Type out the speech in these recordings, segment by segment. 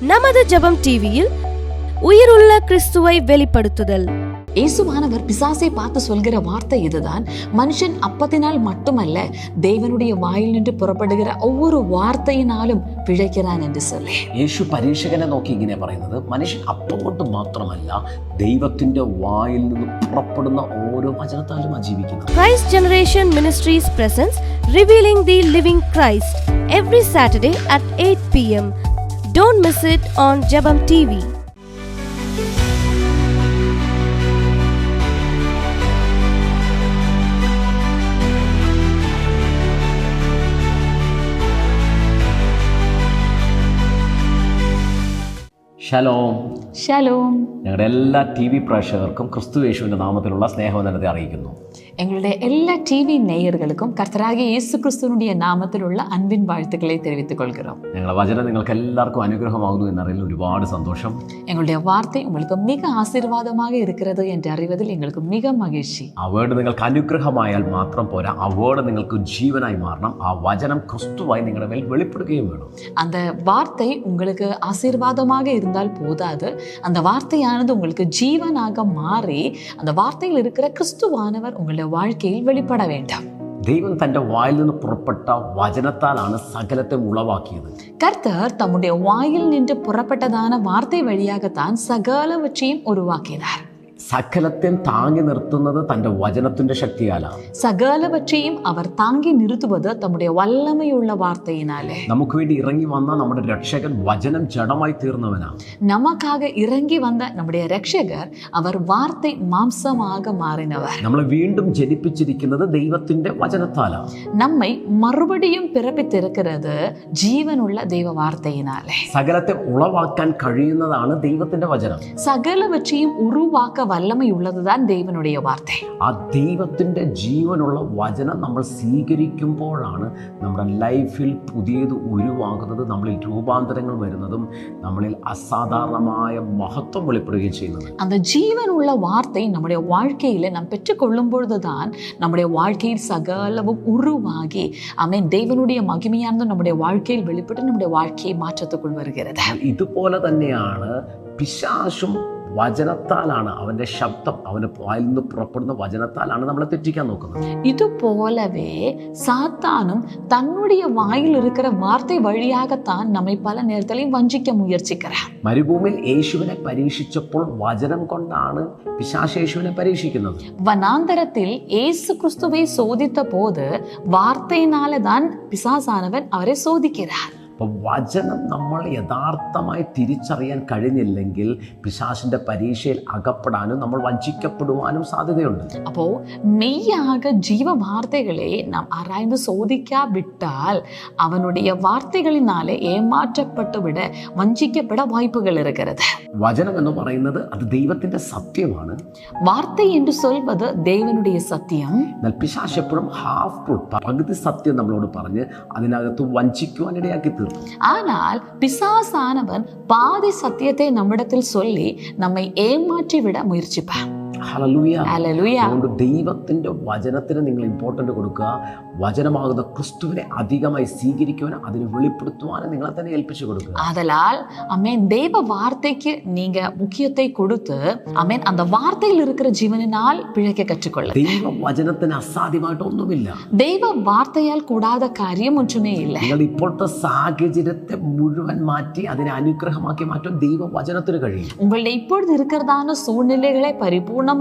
நமது ஜெபம் டிவியில் உயிருள்ள கிறிஸ்துவை வெளிப்படுத்துதல். இயேசுவானவர் பிசாசை பார்த்து சொல்கிற வார்த்தை இதுதான், மனுஷன் அப்பத்தினால் மட்டுமல்ல தேவனுடைய வாயில் நின்று പുറപ്പെടുகிற ஒவ்வொரு വാർത്തയിനാലും പിഴയ്ക്കാൻ എന്ന് சொல்லி. യേശു പരീക്ഷകനെ നോക്കി ഇങ്ങനെ പറയുന്നത്, മനുഷ്യൻ അപ്പം കൊണ്ട് മാത്രമല്ല ദൈവത്തിന്റെ വായിൽ നിന്ന് പുറപ്പെടുന്ന ഓരോ വചനത്താലും ജീവിക്കുന്നത്. Christ Generation Ministries presents Revealing the Living Christ every Saturday at 8 p.m. Don't miss it on Jebam TV. Shalom. Shalom. ഞങ്ങളുടെ എല്ലാ TV പ്രേക്ഷകർക്കും ക്രിസ്തു യേശുവിൻ്റെ നാമത്തിലുള്ള സ്നേഹവന്ദനത്തെ അറിയിക്കുന്നു. எங்களுடைய எல்லா டிவி நேயர்களுக்கும் கர்த்தராகிய இயேசு கிறிஸ்துவினுடைய நாமத்திലുള്ള அன்பின் வாழ்த்துக்களை தெரிவித்துக் கொள்கிறோம். ഞങ്ങളുടെ വചനം നിങ്ങൾക്ക് എല്ലാവർക്കും അനുഗ്രഹമാകുന്നു എന്നറിയുന്നതിൽ ഒരുപാട് സന്തോഷം. எங்களுடைய வார்த்தை உங்களுக்கு மிக ஆசீர்வாதமாக இருக்கிறது என்று அறிவதில் எங்களுக்கு மிக மகிழ்ச்சி. ആ വേർഡ് നിങ്ങൾക്ക് അനുഗ്രഹമായാൽ മാത്രം പോരാ, ആ വേർഡ് നിങ്ങൾക്ക് ജീവനായി മാറണം. ആ വചനം ക്രിസ്തുവായി നിങ്ങളുടെ മേൽ വെളിപ്പെടുകയും വേണം. அந்த வார்த்தை உங்களுக்கு ஆசீர்வாதமாக இருந்தால் போதாது, அந்த வார்த்தையானது உங்களுக்கு ஜீவனாக மாறி அந்த வார்த்தையில் இருக்கிற கிறிஸ்துவானவர் உங்களுடைய வாழ்க்கையில் வெளிப்பட வேண்டாம். ദൈവം തൻ്റെ വായിൽ നിന്ന് പുറപ്പെട്ട വചനത്താലാണ് സകലത്തെ ഉളവാക്കിയത്. கர்த்தர் தம்முடைய வாயில் நின்று புறப்பட்டதான வார்த்தை வழியாகத்தான் சகலவற்றையும் உருவாக்கினார். സകലത്തെയും താങ്ങി നിർത്തുന്നത് തൻ്റെ വചനത്തിൻ്റെ ശക്തിയാലാണ്. സകലവற்றைയും അവർ താങ്ങി നിർത്തുന്നത് തമ്മുടെ വല്ലമയുള്ള വാർത്തയിനാലേ. നമുക്ക് വേണ്ടി ഇറങ്ങി വന്ന നമ്മുടെ രക്ഷകൻ വചനം ജഡമായി തീർന്നവനാണ്. നമുക്കാக ഇറങ്ങി വന്ന നമ്മുടെ രക്ഷകർ അവർ വാർത്ത മാംസமாக മാറിനവർ. നമ്മളെ വീണ്ടും ജനിപ്പിച്ചിരിക്കുന്നത് ദൈവത്തിന്റെ വചനത്താലാണ്. നമ്മை മറുപടിയും പിറപ്പിത്തിരിക്കുന്നത് ജീവനുള്ള ദൈവ വാർത്തയിനാലേ. സകലത്തെ ഉളവാക്കാൻ കഴിയുന്നതാണ് ദൈവത്തിന്റെ വചനം. സകലവற்றைയും ഉരുവാക്ക വല്ലമയുള്ളതുതാൻ ദൈവനുடைய വാർത്ത. ആ ദൈവത്തിന്റെ ജീവനുള്ള വചനം നമ്മൾ സ്വീകരിക്കുമ്പോഴാണ് നമ്മുടെ ലൈഫിൽ പുതിയത് ഉരുവാകുന്നത്, നമ്മളിൽ രൂപാന്തരങ്ങൾ വരുന്നതും നമ്മളിൽ അസാധാരണമായ മഹത്വം വെളിപ്പെടുകയും ചെയ്യുന്നത്. அந்த ஜீவனுள்ள வார்த்தை நம்முடைய வாழ்க்கையில நாம் பெற்றுக்கொள்ளும் பொழுதுதான் நம்முடைய வாழ்க்கையில் சகலவும் உருவாகி ஆமென் தேவனுடைய மகிமையானது நம்முடைய வாழ்க்கையில் வெளிப்பட்டு நம்முடைய வாழ்க்கையை മാറ്റத்துக்குள் வருகிறது. ഇതുപോലെ തന്നെയാണ് പിശാചും വചനത്താലാണ്, അവന്റെ ശബ്ദം അവന്റെ വായിൽ നിന്ന് പുറപ്പെടുന്ന വചനത്താലാണ് നമ്മളെ തെറ്റിക്കാൻ നോക്കുന്നത്. இதுபோலவே சாத்தானும் தன்னுடைய வாயில் இருக்கிற வார்த்தை வழியாகத்தான் நம்மை பல நேரத்திலையும் வஞ்சிக்க முயற்சிக்கிறார். മരുഭൂമിയിൽ യേശുവിനെ പരീക്ഷിച്ചപ്പോൾ വചനം കൊണ്ടാണ് പിശാച് യേശുവിനെ പരീക്ഷിക്കുന്നത്. வனாந்தரத்தில் இயேசு கிறிஸ்துவை சோதித்த போது வார்த்தையினாலே தான் பிசாசானவன் அவரை சோதிக்கிறார். അപ്പോൾ വചനം നമ്മൾ യഥാർത്ഥമായി തിരിച്ചറിയാൻ കഴിഞ്ഞില്ലെങ്കിൽ പിശാചിന്റെ പരീക്ഷയിൽ അകപ്പെടാനും നമ്മൾ വഞ്ചിക്കപ്പെടുവാനും സാധ്യതയുണ്ട്. அப்போ மெய்யாக ஜீவ வார்த்தைகளை நாம் ஆராய்ந்து சோதிக்காவிட்டால் அவனுடைய வார்த்தைகளினாலே ஏமாற்றப்பட்டு விட வஞ்சிக்கப்பட வாய்ப்புகள் இருக்கிறது. വചനം എന്ന് പറയുന്നത് അത് ദൈവത്തിന്റെ സത്യമാണ്. വാർத்தை என்று சொல்வது தேவனுடைய சத்தியம். എന്നാൽ പിശാച് എപ്പോഴും ഹാഫ് ട്രൂത്ത്, പകുതി സത്യം നമ്മളോട് പറഞ്ഞ് അതിനകത്ത് വഞ്ചിക്കുവാൻ ഇടയാക്കി തീർക്കും. ஆனால் பிசாசானவன் பாதி சத்தியத்தை நம்மிடத்தில் சொல்லி நம்மை ஏமாற்றி விட முயற்சிப்பான். ഹല്ലേലൂയ. ഹല്ലേലൂയ. അതുകൊണ്ട് ദൈവത്തിന്റെ വചനത്തിന് നിങ്ങൾ ഇമ്പോർട്ടന്റ് കൊടുക്കുക. വചനമാകുന്ന ക്രിസ്തുവിനെ അധികമായി സ്വീകരിക്കുവാനും അതിനെ വെളിപ്പെടുത്തുവാനും നിങ്ങളെ തന്നെ ഏൽപ്പിച്ചു കൊടുക്കുക. ஆதலால் அமேன் தேவ வார்த்தைக்கு நீங்க முக்கியத்தை கொடுத்து அமேன் அந்த வார்த்தையில் இருக்கிற ஜீவனினால் பிழைக்க கற்றுக்கொள்ள. ദൈവ വചനത്തിന് അസാധ്യമായിട്ട് ഒന്നുമില്ല. ദൈവ വാർത്തയാൽ കൂടാതെ കാര്യം ഒന്നുമേ ഇല്ല. നിങ്ങൾ ഇപ്പോഴത്തെ സാഹചര്യത്തെ മുഴുവൻ മാറ്റി അതിനെ അനുഗ്രഹമാക്കി മാറ്റാൻ ദൈവ വചനത്തിന് കഴിയും. உங்களுடைய இப்பொழுது இருக்கிறதான சூழ்நிலைகளை பரிபூர்ணமாக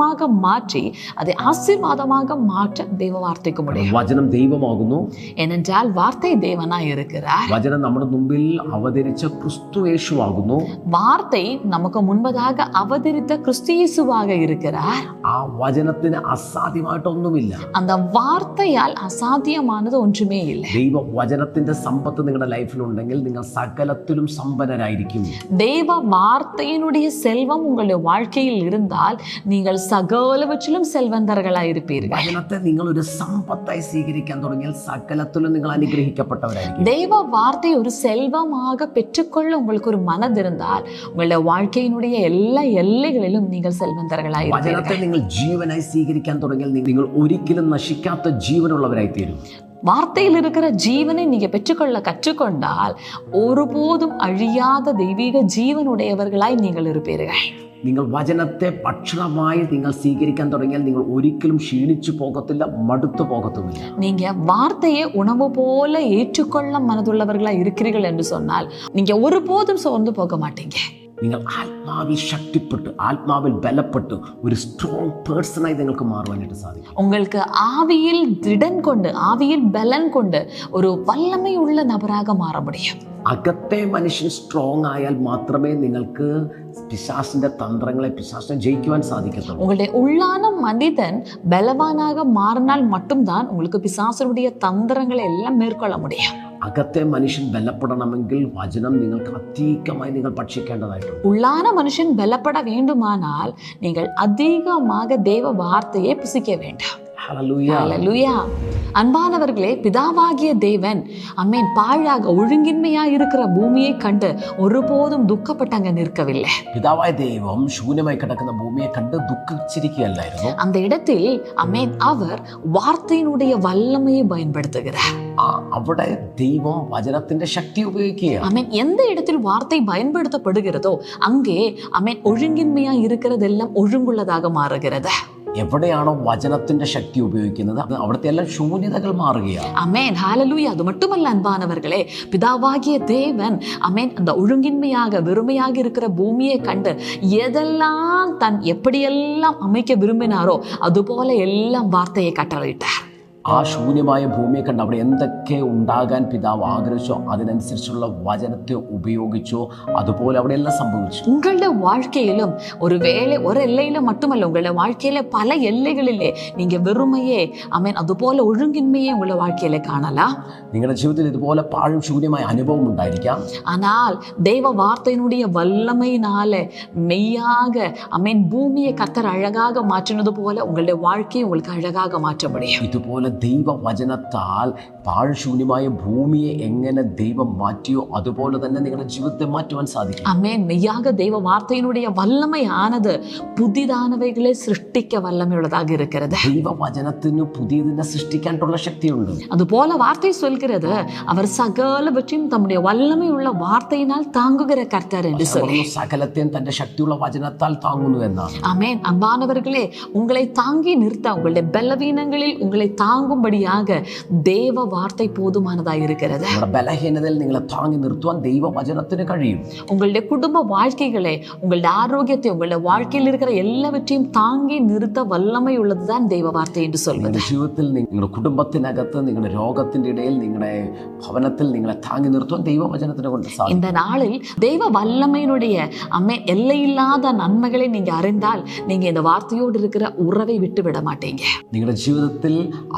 மாற்றி அதை ஆசீர்வாதமாக மாற்ற தேவ வார்த்தைக்கு முடியும். വചനം ദൈവമാകുന്നു. ஏனென்றால் வார்த்தை தேவனாய் இருக்கிறார். വചനം നമ്മുടെ മുമ്പിൽ അവതരിച്ച ക്രിസ്തു യേശുവാകുന്നു. வார்த்தை நமக்கு முன்பதாக அவதரித்த கிறிஸ்து இயேசுவாக இருக்கிறார். ആ വചനത്തിന് അസാധ്യമായിട്ടൊന്നുമില്ല. அந்த வார்த்தையால் அசாத்தியமானது ஒன்றுமே இல்லை. ദൈവ വചനത്തിന്റെ സമ്പത്ത് നിങ്ങളുടെ ലൈഫിലുണ്ടെങ്കിൽ നിങ്ങൾ സകലത്തിലും സമ്പന്നരായിരിക്കും. தேவ வார்த்தையினுடைய செல்வம் உங்களுடைய வாழ்க்கையில் இருந்தால் நீங்கள் സകലവற்றிലും സെൽവന്തர்களായി இருப்பீர்கள். വചനത്തെ നിങ്ങൾ ഒരു സമ്പത്തായി സ്വീകരിക്കാൻ തുടങ്ങിയാൽ സകലത്തിലും നിങ്ങൾ അനുഗ്രഹിക്കപ്പെട്ടവരായിരിക്കും. தேவ வார்த்தை ஒரு செல்வமாக பெற்றுக்கொள்ள உங்களுக்கு ஒரு மனது இருந்தால் உங்களுடைய வாழ்க்கையினுடைய எல்லா எல்லைகளிலும் நீங்கள் செல்வந்தர்களாയി വചനത്തെ നിങ്ങൾ ജീവനായി സ്വീകരിക്കാൻ തുടങ്ങിയാൽ നിങ്ങൾ ഒരിക്കലും നശിക്കാത്ത ജീവനുള്ളവരായി തീരും. வார்த்தையில் இருக்கிற ஜீவனை நீங்க பெற்றுக்கொள்ள கற்றுக்கொண்டால் ஒருபோதும் அழியாத தெய்வீக ஜீவனுடையவர்களாய் நீங்கள் இருப்பீர்கள். നിങ്ങൾ വചനത്തെ ഭക്ഷണമായി നിങ്ങൾ സ്വീകരിക്കാൻ തുടങ്ങിയാൽ നിങ്ങൾ ഒരിക്കലും ക്ഷീണിച്ചു പോകത്തില്ല, മടുത്തു പോകത്തുമില്ല. நீங்க வார்த்தையை உணவு போல ஏற்றுக்கொள்ள மனதுள்ளவர்களா இருக்கிறீர்கள் என்று சொன்னால் நீங்க ஒருபோதும் சோர்ந்து போக மாட்டீங்க. നിങ്ങൾ ആത്മാവിൽ ശക്തിപ്പെട്ട് ആത്മാവിൽ ബലപ്പെട്ട് ഒരു സ്ട്രോങ് പേഴ്സണായി നിങ്ങൾക്ക് മാറുവാനായിട്ട് സാധിക്കും. உங்களுக்கு ஆவியில் திடன் கொண்டு ஆவியில் பலன் கொண்டு ஒரு வல்லமை உள்ள நபராக மாற முடியும். അകത്തെ മനുഷ്യൻ സ്ട്രോങ് ആയാൽ മാത്രമേ നിങ്ങൾക്ക് പിശാചിന്റെ തന്ത്രങ്ങളെ പിശാചിനെ ജയിക്കുവാൻ സാധിക്കത്തുള്ളൂ. உங்களுடைய உள்ளான மனிதன் பலவானாக மாறினால் மட்டும்தான் உங்களுக்கு பிசாசுடைய தந்திரங்களை எல்லாம் மேற்கொள்ள முடியும். അകത്തെ മനുഷ്യൻ ബലപ്പെടണമെങ്കിൽ വചനം നിങ്ങൾക്ക് അധികമായി നിങ്ങൾ ഭക്ഷിക്കേണ്ടതായിട്ടുണ്ട്. உள்ளான மனுஷன் பலப்பட வேண்டுமானால் நீங்கள் அதிகமாக தேவ வார்த்தையை புசிக்க வேண்டும். ஹல்லேலூயா. அன்பானவர்களே, பிதாவாகிய தேவன் அமேன் பாழாக ஒழுங்கின்மையா இருக்கிற பூமியை கண்டு ஒருபோதும் துக்கப்பட்டங்க நிற்கவில்லை. പിതാവായ ദൈവം ശൂന്യമായി കിടക്കുന്ന ഭൂമിയെ കണ്ട് ദുഃഖിച്ചിരിക്കുകയല്ലായിരുന്നു. அந்த இடத்தில் அமேன் அவர் வார்த்தையினுடைய வல்லமையை பயன்படுத்துகிறார். അവിടെ ദൈവം വചനത്തിന്റെ ശക്തി ഉപയോഗിക്കുകയാണ്. அமேன் எந்த இடத்தில் வார்த்தை பயன்படுத்தப்படுகிறதோ அங்கே அமேன் ஒழுங்கின்மையா இருக்கிறதெல்லாம் ஒழுங்குள்ளதாக மாறுகிறது. എവിടെയാണോ വചനത്തിന്റെ ശക്തി ഉപയോഗിക്കുന്നത് അവിടുത്തെ എല്ലാം ശൂന്യതകൾ മാറുകയാണ്. அமேன் ஹல்லேலூயா. அது மட்டுமல்ல அன்பானவர்களே, பிதாவாகிய தேவன் அமேன் அந்த ஒழுங்கின்மையாக வெறுமையாக இருக்கிற பூமியை கண்டு எதெல்லாம் தன் எப்படியெல்லாம் அமைக்க விரும்பினாரோ அதுபோல எல்லாம் வார்த்தையை கட்டளையிட்டார். ആ ശൂന്യമായ ഭൂമിയെ കണ്ട് അവിടെ എന്തൊക്കെ ഉണ്ടാകാൻ പിതാവ് ആഗ്രഹിച്ചോ അതിനനുസരിച്ചുള്ള വചനത്തെ ഉപയോഗിച്ചോ അതുപോലെ അവിടെ എല്ലാം സംഭവിച്ചു. உங்களுடைய வாழ்க்கையிலும் ஒருவேளை ஒரு எல்லையில மட்டுமல்ல, உங்களுடைய வாழ்க்கையில பல எல்லைகளிலே நீங்க வெறுமையே அமேன் അതുപോലെ ஒழுங்கின்மையே உங்களுடைய வாழ்க்கையில காணலாம். നിങ്ങളുടെ ജീവിതത്തിൽ ഇതുപോലെ പാഴും ശൂന്യമായ അനുഭവം ഉണ്ടായിരിക്കാം. ஆனால் தேவ வார்த்தையினுடைய வல்லமையினாலே மெய்யாக அமேன் பூமியை கர்த்தர் அழகாக மாற்றினது போல உங்களுடைய வாழ்க்கையை உங்களுக்கு அழகாக மாற்ற முடியும். ഇതുപോലെ ദൈവവചനത്താൽ പാഴ്ശൂന്യമായ ഭൂമിയെ എങ്ങനെ ദൈവം മാറ്റിയോ അതുപോലെ തന്നെ നിങ്ങളുടെ ജീവിതത്തെ മാറ്റുവാൻ സാധിക്കും. അമേൻ. மெய்யாக தேவ வார்த்தையினுடைய வல்லமையானது புதிதானவைகளை சிருஷ்டிக்க வல்லமையுள்ளதாக இருக்கிறது. ദൈവവചനത്തിന് പുതിയതിനെ സൃഷ്ടിക്കാനുള്ള ശക്തിയുണ്ട്. അതുപോல வார்த்தை சொல்கிறது அவர் சகலவற்றையும் தம்முடைய வல்லமையுள்ள வார்த்தையினால் தாங்குகிற கர்த்தர் என்று சொல்லி സകലത്തെയും തന്റെ ശക്തിയുള്ള വചനത്താൽ താങ്ങുന്നു എന്നാണ്. ஆமென். அன்பானவர்களே, உங்களை தாங்கி நிறுத்த உங்களுடைய பலவீனங்களில் உங்களை தாங்கும்படியாக தேவ வார்த்தை போதுமானதாக இருக்கிறது. ബലഹീനതയിൽ നിങ്ങളെ താങ്ങി നിർത്തുവാൻ ദൈവവചനത്തിന് കഴിയും. உங்களுடைய குடும்ப வாழ்க்கைகளை, உங்களுடைய ஆரோக்கியத்தை, உங்களுடைய வாழ்க்கையில் இருக்கிற எல்லாவற்றையும் தாங்கி நிறுத்த வல்லமை உள்ளதுதான் தேவ வார்த்தை என்று சொல்வது. ജീവിതത്തിൽ നിങ്ങളുടെ കുടുംബത്തിനകത്ത് നിങ്ങളുടെ രോഗത്തിന്റെ ഇടയിൽ നിങ്ങളുടെ ഭവനത്തിൽ നിങ്ങളെ താങ്ങി നിർത്തുവാൻ ദൈവവചനത്തിനെ കൊണ്ട് സാധിക്കും. இந்த நாளில் தெய்வ வல்லமையினுடைய அமேன் எல்லையில்லாத நன்மைகளை நீங்க அறிந்தால் நீங்க இந்த வார்த்தையோடு இருக்கிற உறவை விட்டு விட மாட்டீங்க. നിങ്ങളുടെ ജീവിതത്തിൽ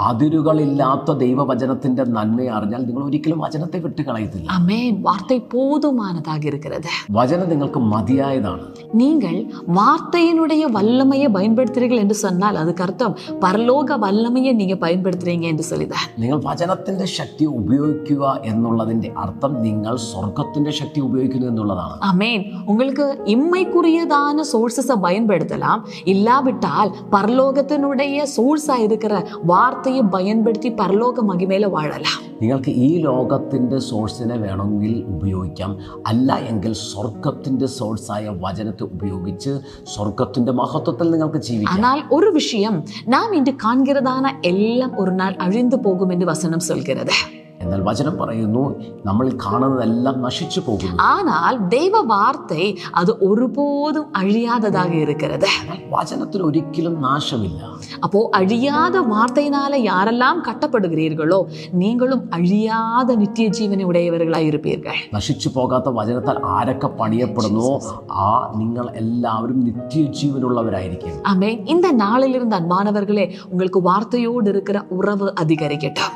അതിരുകളില്ലാത്ത ദൈവവചനത്തിന്റെ നന്മയെ അറിഞ്ഞാൽ നിങ്ങൾ ഒരിക്കലും വചനത്തെ വിട്ടുകളയത്തില്ല. ஆமென். வார்த்தை போதுமானதாக இருக்கிறது. വചനം നിങ്ങൾക്ക് മതിയായതാണ്. நீங்கள் வார்த்தையினுடைய வல்லமையை பயன்படுத்துறீர்கள் என்று சொன்னால் அதுக்கு அர்த்தம் பரலோக வல்லமையை நீங்க பயன்படுத்துறீங்க என்று சொல்லிதான். നിങ്ങൾ വചനത്തിന്റെ ശക്തി ഉപയോഗിക്കുക എന്നുള്ളതിന്റെ അർത്ഥം നിങ്ങൾ സ്വർഗത്തിന്റെ ശക്തി ഉപയോഗിക്കുന്നു എന്നുള്ളതാണ്. ஆமென். உங்களுக்கு இம்மைக்குரியதான சோர்சஸை பயன்படுத்தலாம், இல்லாவிட்டால் பரலோகத்தினுடைய சோர்ஸா இருக்கிற வார்த்தையை பயன்படுத்தி பரலோக மகிமையில வாழலாம். നിങ്ങൾക്ക് ഈ ലോകത്തിന്റെ സോഴ്സിനെ വേണമെങ്കിൽ ഉപയോഗിക്കാം, അല്ല എങ്കിൽ സ്വർഗത്തിന്റെ സോഴ്സായ വചനത്തെ ഉപയോഗിച്ച് സ്വർഗത്തിന്റെ മഹത്വത്തിൽ നിങ്ങൾക്ക് ജീവിക്കാം. ஆனால் ஒரு விஷயம், நாம் இன்று காண்கிறதான எல்லாம் ஒரு நாள் அழிந்து போகும் என்று வசனம் சொல்கிறது. എന്നാൽ വചനം പറയുന്നു നമ്മൾ കാണുന്നതെല്ലാം നശിച്ചു പോകുന്നു. ஆனால் தேவ வார்த்தை அது ஒருபோதும் அழியாததாக இருக்கிறது. വചനത്തിന് ഒരിക്കലും നാശമില്ല. அப்போ அழியாத வார்த்தையினால யாரெல்லாம் கட்டப்படுகிறீர்களோ நீங்களும் அழியாத நித்திய ஜீவனை உடையவர்களாய் இருப்பீர்கள். നശിച്ചു പോകാത്ത വചനത്താൽ ആരൊക്കെ പണിയപ്പെടുന്നോ ആ നിങ്ങൾ എല്ലാവരും നിത്യജീവനുള്ളവരായിരിക്കും. ஆமென். இந்த நாளிலிருந்து அன்பானவர்களே, உங்களுக்கு வார்த்தையோடு இருக்கிற உறவு அதிகரிக்கட்டும்.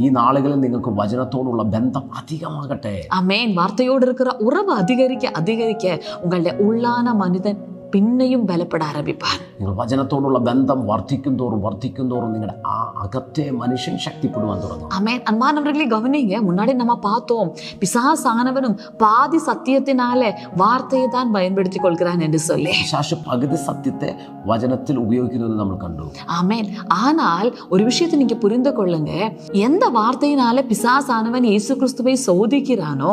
ഈ നാളുകളിൽ നിങ്ങൾക്ക് വചനത്തോടുള്ള ബന്ധം അധികമാകട്ടെ. ஆமென். வார்த்தையோடு இருக்கிற உறவு அதிகரிக்க அதிகரிக்க உங்களுடைய உள்ளான மனிதன் പിന്നെയും ബലപ്പെടാൻ ആരംഭിപ്പാൻ. നിങ്ങൾ വചനത്തോടുള്ള ബന്ധം വർദ്ധിക്കും തോറും നിങ്ങളുടെ ആ അകത്തെ മനുഷ്യൻ ശക്തിപ്പെടുവാൻ തുടങ്ങും. ஆமென். அன்பானவர்களே கவனிங்க, முன்னாடி நம்ம பார்த்தோம் பிசாசானவனும் பாதி சத்தியத்தினாலே வார்த்தையை தான் பயன்படுத்தி கொள்கிறான் என்று சொல்லி. പിശാച് പകുതി സത്യത്തെ വചനത്തിൽ ഉപയോഗിക്കുന്നത് നമ്മൾ കണ്ടു. ஆமென். ஆனால் ஒரு விஷயத்தை நீங்க புரிந்து கொள்ளுங்க, எந்த வார்த்தையினால பிசாசானவன் இயேசு கிறிஸ்துவை சோதிக்கிறானோ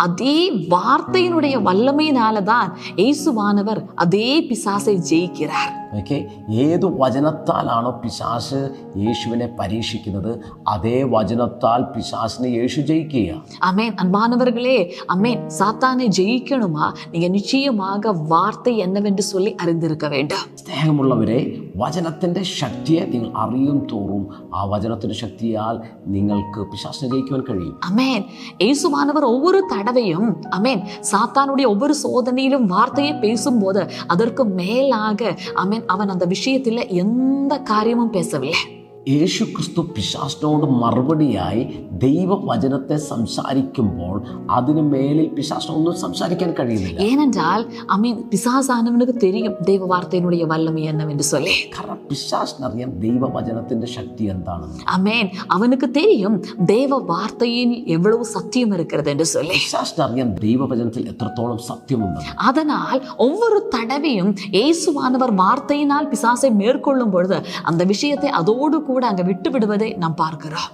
அதே வார்த்தையினுடைய வல்லமையினால தான் இயேசுவானவர் அதே பிசாசை ஜெயிக்கிறார். ഓക്കെ, ഏത് വചനത്താലാണോ പിശാച് യേശുവിനെ പരീക്ഷിക്കുന്നത് അതേ വചനത്താൽ പിശാചിനെ യേശു ജയിക്കുക. ஆமென். அன்பானவர்களே, ஆமென். சாத்தானை ஜெயிக்கணுமா, நீங்க நிச்சயமாக வார்த்தை என்னவென்று சொல்லி அறிந்திருக்க வேண்டும். സ്നേഹമുള്ളവരെ, വചനത്തിൻ്റെ ശക്തിയെ നിങ്ങൾ അറിയും തോറും ആ വചനത്തിൻ്റെ ശക്തിയാൽ നിങ്ങൾക്ക് പിശാചിനെ ജയിക്കുവാൻ കഴിയും. ஆமென். இயேசுவானவர் ஒவ்வொரு தடவையும் ஆமென் சாத்தானுடைய ஒவ்வொரு சோதனையிலும் வார்த்தையை பேசும்போது அதற்கு மேலாக ஆமென் அவன் அந்த விஷயத்தில் எந்த காரியமும் பேசவில்லை. യേശു ക്രിസ്തു പിശാചിനോട് മറുപടിയായി ദൈവവചനത്തെ സംസാരിക്കുമ്പോൾ അതിനു മേലിൽ പിശാചിന് ഒന്നും സംസാരിക്കാൻ കഴിയുന്നില്ല. ஏனென்றால் ஆமென் பிசாசானவனுக்கு தெரியும் தெய்வ வார்த்தையினுடைய வல்லமை என்னவென்று சொல்லி. കാരണം പിശാചിനറിയാം ദൈവവചനത്തിന്റെ ശക്തി എന്താണെന്ന്. ஆமென். அவனுக்கு தெரியும் தேவ வார்த்தையில் எவ்வளவு சத்தியம் இருக்கிறது என்று சொல்லி. പിശാചിനറിയാം ദൈവവചനത്തിൽ എത്രത്തോളം സത്യമുണ്ടെന്ന്. அதனால் ஒவ்வொரு தடவையும் இயேசுவானவர் வார்த்தையினால் பிசாசை மேற்கொள்ளும் பொழுது அந்த விஷயத்தை அதோடு கூட அங்க விட்டு விடுவதை நாம் பார்க்கிறோம்.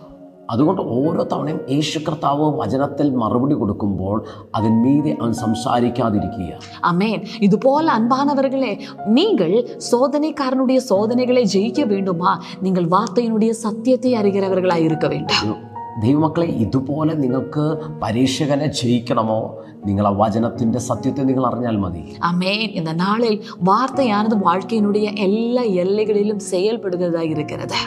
അതുകൊണ്ട് ഓരോ തവണയും യേശു കർത്താവ് വചനത്തിൽ മറുപടി കൊടുക്കുമ്പോൾ അതിന്മീതെ അവൻ സംസാരിക്കാതിരിക്കുക. ஆமென். இது போல அன்பானவர்களே, நீங்கள் சோதனைக்காரனுடைய சோதனைகளை ஜெயிக்க வேண்டுமா, நீங்கள் வார்த்தையினுடைய சத்தியத்தை அறிகிறவர்களாய் இருக்க வேண்டும். ദൈവമക്കളെ, ഇതുപോലെ നിങ്ങൾക്ക് പരീക്ഷകനെ ജയിക്കണമോ, നിങ്ങൾ ആ വചനത്തിന്റെ സത്യത്തെ നിങ്ങൾ അറിഞ്ഞാൽ മതി. ஆமென். இந்த நாளில் வார்த்தையானது வாழ்க்கையினுடைய எல்லா எல்லைகளிலும் செயல்படுகிறதா இருக்கிறது.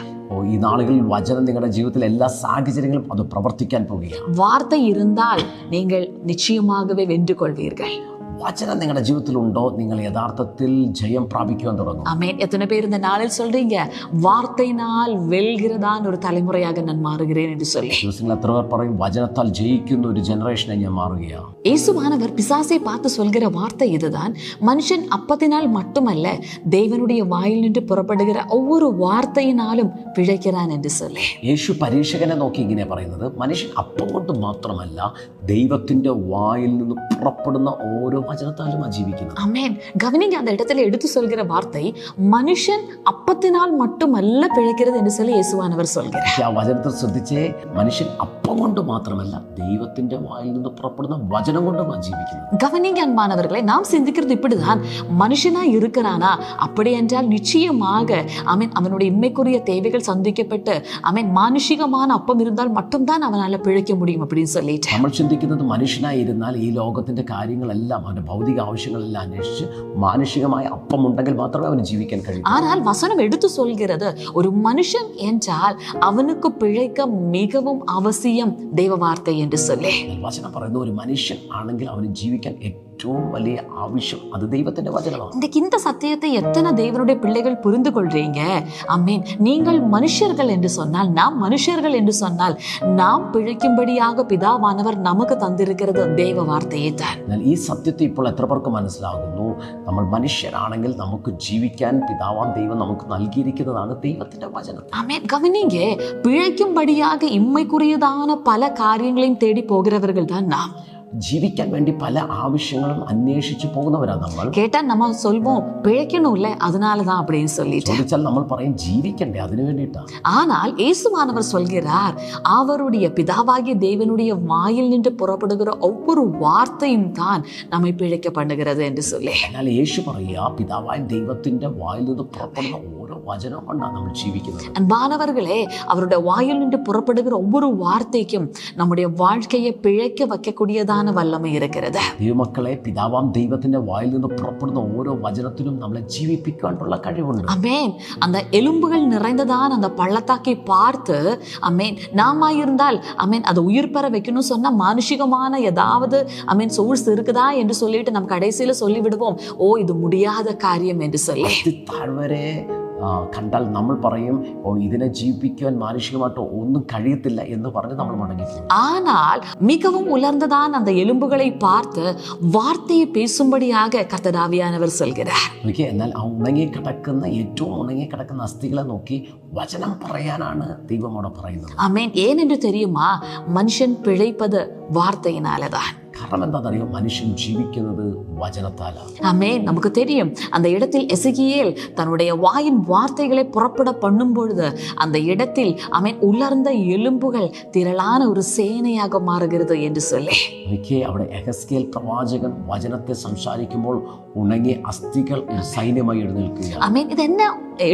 ഈ നാളുകളിൽ വചനം നിങ്ങളുടെ ജീവിതത്തിൽ എല്ലാ സാഹചര്യങ്ങളും അത് പ്രവർത്തിക്കാൻ പോകുകയാണ്. வார்த்தை இருந்தால் நீங்கள் நிச்சயமாகவே வென்று கொள்வீர்கள். വചനം നിങ്ങളുടെ ജീവിതത്തിലുണ്ടോ, നിങ്ങൾ യഥാർത്ഥത്തിൽ ജയം പ്രാപിക്കുവാൻ തുടങ്ങും. ஆமென். எத்தனை பேர் இந்த நாளில் சொல்றீங்க, வார்த்தையினால் வெல்கிறதான் ஒரு தலைமுறையாக நான் மாறுகிறேன் என்று சொல்லி. ദിവസങ്ങൾ എത്ര പേർ പറയും, വചനത്താൽ ജയിക്കുന്ന ഒരു ജനറേഷനെ ഞാൻ മാറുകയാണ്. இயேசுவானவர் பிசாசை பார்த்து சொல்கிற வார்த்தை இதுதான், மனுஷன் அப்பத்தினால் மட்டுமல்ல தேவனுடைய வாயில் நின்று புறப்படுகிற ஒவ்வொரு வார்த்தையினாலும் பிழைக்கிறான் என்று சொல்லி. യേശു പരീക്ഷകനെ നോക്കി ഇങ്ങനെ പറയുന്നത്, മനുഷ്യൻ അപ്പം കൊണ്ട് മാത്രമല്ല ദൈവത്തിന്റെ വായിൽ നിന്ന് പുറപ്പെടുന്ന ഓരോ വചനത്താലും ജീവിക്കുന്നത്. ஆமென். கவனிங்க, அந்த இடத்துல எடுத்து சொல்கிற வார்த்தை மனுஷன் அப்பத்தினால் மட்டுமல்ல பிழைக்கிறது என்று சொல்லி இயேசுவானவர் சொல்கிறார். ആ വചനത്തിൽ ശ്രദ്ധിച്ചേ, മനുഷ്യൻ അപ്പം കൊണ്ട് മാത്രമല്ല ദൈവത്തിന്റെ വായിൽ നിന്ന് പുറപ്പെടുന്ന വചനം കൊണ്ടും ജീവിക്കുന്നത്. கவனிங்க அன்பானவர்களை, நாம் சிந்திக்கிறது இப்படிதான், மனுஷனா இருக்கிறானா, அப்படி என்றால் நிச்சயமாக ஆமென் அவனுடைய இம்மைக்குரிய தேவைகள் சந்திக்கப்பட்டு ஆமென் மானுஷிகமான அப்பம் இருந்தால் மட்டும்தான் அவனால பிழைக்க முடியும் அப்படின்னு சொல்லிட்டு നമ്മൾ ചിന്തിക്കുന്നത് മനുഷ്യനായിരുന്നാൽ ഈ ലോകത്തിന്റെ കാര്യങ്ങളെല്ലാം അവന്റെ ഭൗതിക ആവശ്യങ്ങളെല്ലാം അന്വേഷിച്ച് മാനുഷികമായ അപ്പം ഉണ്ടെങ്കിൽ മാത്രമേ അവന് ജീവിക്കാൻ കഴിയൂ. ஆனால் வசனம் எடுத்து சொல்கிறது, ஒரு மனுஷன் என்றால் அவனுக்கு பிழைக்க மிகவும் அவசியம் தெய்வ வார்த்தை என்று சொல்லி. വചനം പറയുന്ന ഒരു മനുഷ്യൻ ആണെങ്കിൽ അവന് ജീവിക്കാൻ ഏറ്റവും വലിയ ആവശ്യം അത് ദൈവത്തിന്റെ വചനമാണ്. இந்த சத்தியத்தை எத்தனை தேவனுடைய பிள்ளைகள் புரிந்து கொள்றீங்க? ஆமென். நீங்கள் மனுஷர்கள் என்று சொன்னால், நாம் மனுஷர்கள் என்று சொன்னால், நாம் பிழைக்கும்படியாக பிதாவானவர் நமக்கு தந்திருக்கிறது தேவ வார்த்தையை தான். എന്നാൽ ഈ സത്യത്തെ ഇപ്പോൾ എത്ര പേർക്ക് മനസ്സിലാകുന്നു? നമ്മൾ മനുഷ്യരാണെങ്കിൽ നമുക്ക് ജീവിക്കാൻ പിതാവാം ദൈവം നമുക്ക് നൽകിയിരിക്കുന്നതാണ് ദൈവത്തിന്റെ വചനം. ஆமென். கவனிங்க, பிழைக்கும்படியாக இம்மைக்குரியதான பல காரியங்களையும் தேடி போகிறவர்கள் தான் நாம். ജീവിക്കാൻ വേണ്ടി പല ആവശ്യങ്ങളും അന്വേഷിച്ചു പോകുന്നവരാണ് നമ്മൾ. கேட்டா நம்ம சொல்வோம், பிழைக்கணும்ல அதனாலதான் அப்படின்னு சொல்லிட்டு. ചോദിച്ചാൽ നമ്മൾ പറയും ജീവിക്കണ്ടേ, അതിനു വേണ്ടിയിട്ടാണ്. ஆனால் இயேசுவானவர் சொல்கிறார், அவருடைய பிதாவாகிய தேவனுடைய வாயில் நின்று புறப்படுகிற ஒவ்வொரு வார்த்தையும் தான் நம்மை பிழைக்க பண்ணுகிறது என்று சொல்லி. എന്നാൽ യേശു പറയുക, പിതാവായ ദൈവത്തിന്റെ വായിൽ നിന്ന് പുറപ്പെടുന്ന ഓരോ വചനം കൊണ്ടാണ് നമ്മൾ ജീവിക്കുന്നത്. அன்பானவர்களே, அவருடைய வாயில் நின்று புறப்படுகிற ஒவ்வொரு வார்த்தைக்கும் நம்முடைய வாழ்க்கையை பிழைக்க வைக்கக்கூடியதான வல்லமை இருக்கிறது. ദൈവമക്കളെ, പിതാവാം ദൈവത്തിന്റെ വായിൽ നിന്ന് പുറപ്പെടുന്ന ഓരോ വചനത്തിനും നമ്മളെ ജീവിപ്പിക്കാനുള്ള കഴിവുണ്ട്. அமேன். அந்த எலும்புகள் நிறைந்ததான் அந்த பள்ளத்தாக்கை பார்த்து அமேன் நாம இருந்தால் அமேன் அதை உயிர் பெற வைக்கணும் சொன்னா மானுஷிகமான ஏதாவது அமேன் சோர்ஸ் இருக்குதா என்று சொல்லிட்டு நம்ம கடைசியில சொல்லி விடுவோம், ஓ இது முடியாத காரியம் என்று சொல்லி. താഴ്വരെ കണ്ടാൽ നമ്മൾ പറയും, ഓ ഇതിനെ ജീവിപ്പിക്കുവാൻ മാനുഷികമായിട്ടോ ഒന്നും കഴിയത്തില്ല എന്ന് പറഞ്ഞ് നമ്മൾ മടങ്ങിപ്പോകും. ஆனால் மிகவும் உலர்ந்ததான் அந்த எலும்புகளை பார்த்து வார்த்தையை பேசும்படியாக கர்த்தர் ஆவியானவர் சொல்கிறார். എന്നാൽ ആ ഉണങ്ങിക്കിടക്കുന്ന ഏറ്റവും ഉണങ്ങിക്കിടക്കുന്ന അസ്ഥികളെ നോക്കി വചനം പറയാനാണ് ദൈവം അവിടെ പറയുന്നത്. ஆமென். ஏன் என்று தெரியுமா? மனுஷன் பிழைப்பது வார்த்தையினாலதான். കാരണം എന്താണെന്നറിയോ? മനുഷ്യൻ ജീവിക്കുന്നത് വചനത്താലാണ്. ஆமென். நமக்கு தெரியும் அந்த இடத்தில் எசேக்கியேல் தன்னுடைய வாயின் வார்த்தைகளை புறப்பட பண்ணும் பொழுது அந்த இடத்தில் ஆமென் உலர்ந்த எலும்புகள் திரளான ஒரு சேனையாக மாறுகிறது என்று சொல்லி. അവിടെ യെഹെസ്കേൽ പ്രവാചകൻ വചനത്തെ സംസാരിക്കുമ്പോൾ ഉണങ്ങിയ അസ്ഥികൾ ഒരു സൈന്യമായി എഴുന്നേൽക്കുക. ஆமென். இது என்ன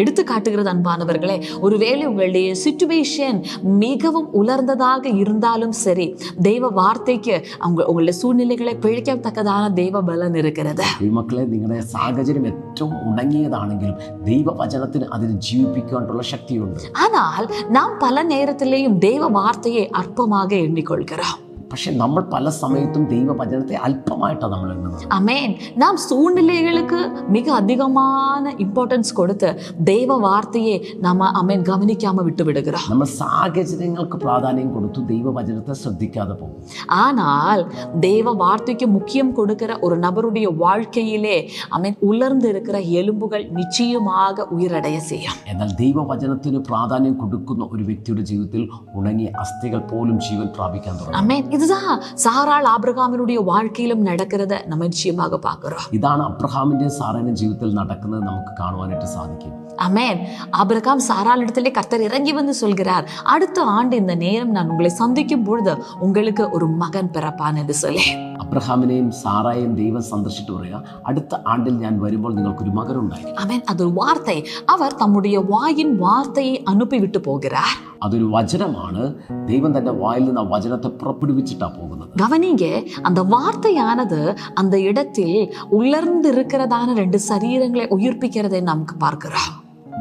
எடுத்து காட்டுகிறது அன்பானவர்களே? ஒருவேளை உங்களுடைய சிச்சுவேஷன் மிகவும் உலர்ந்ததாக இருந்தாலும் சரி, தெய்வ வார்த்தைக்கு உங்களுடைய சூழ்நிலைகளை பிழைக்கத்தக்கதான தெய்வ பலன் இருக்கிறது. മക്കളെ, നിങ്ങളുടെ സാഹചര്യം ഏറ്റവും ഉണങ്ങിയതാണെങ്കിലും ദൈവവചനത്തിന് അതിന് ജീവിപ്പിക്കാനുള്ള ശക്തിയുണ്ട്. ஆனால் நாம் பல நேரத்திலேயும் தெய்வ வார்த்தையை அற்பமாக எண்ணிக்கொள்கிறோம். പക്ഷെ നമ്മൾ പല സമയത്തും ദൈവവചനത്തെ അല്പമായിട്ടാണ് നമ്മൾ എണ്ണുന്നത്. ஆமென். நாம் சூழ்நிலைகளுக்கு மிக அதிகமான இம்பார்ட்டன்ஸ் கொடுத்து தெய்வ வார்த்தையை நாம ஆமென் கவனிக்காம விட்டு விடுகிறோம். നമ്മൾ സാഹചര്യങ്ങൾക്ക് പ്രാധാന്യം കൊടുത്തു ദൈവവചനത്തെ ശ്രദ്ധിക്കാതെ പോകും. ஆனால் தெய்வ வார்த்தைக்கு முக்கியம் கொடுக்கிற ஒரு நபருடைய வாழ்க்கையிலே ஆமென் உலர்ந்து இருக்கிற எலும்புகள் நிச்சயமாக உயிரடைய செய்யும். എന്നാൽ ദൈവവചനത്തിന് പ്രാധാന്യം കൊടുക്കുന്ന ഒരു വ്യക്തിയുടെ ജീവിതത്തിൽ ഉണങ്ങിയ അസ്ഥികൾ പോലും ജീവൻ പ്രാപിക്കാൻ തുടങ്ങും. ஆமென். இதுதான் சாராள் ஆபிரகாமினுடைய வாழ்க்கையிலும் நடக்கிறத நம்ம நிச்சயமாக பார்க்கிறோம். ഇതാണ് അബ്രഹാമിന്റെ സാറാന്റെ ജീവിതത്തിൽ നടക്കുന്നത് നമുക്ക് കാണുവാനായിട്ട് സാധിക്കും. ஆமென். ஆபிரகாம் சாராள் இடத்திலே கர்த்தர் இறங்கி வந்து சொல்கிறார், அடுத்த ஆண்டு இந்த நேரம் நான் உங்களை சந்திக்கும் பொழுது உங்களுக்கு ஒரு மகன் பிறப்பான் என்று சொல்லி. അബ്രഹാമിനെയും സാറായെയും ദൈവം സന്ദർശിച്ചിട്ട് പറയുക, അടുത്ത ആണ്ടിൽ ഞാൻ വരുമ്പോൾ നിങ്ങൾക്കൊരു മകനുണ്ടായി. ஆமென். அது ஒரு வார்த்தை. அவர் தம்முடைய வாயின் வார்த்தையை அனுப்பிவிட்டு போகிறார். അതൊരു വചനമാണ്. ദൈവം തന്റെ വായിൽ നിന്ന് ആ വചനത്തെ പുറപ്പെടുവിച്ചിട്ടാ പോകുന്നത്. கவனிங்க, அந்த வார்த்தையானது அந்த இடத்தில் உலர்ந்து இருக்கிறதான 2 சரீரங்களை உயிர்ப்பிக்கிறதை நமக்கு பார்க்கிறோம்.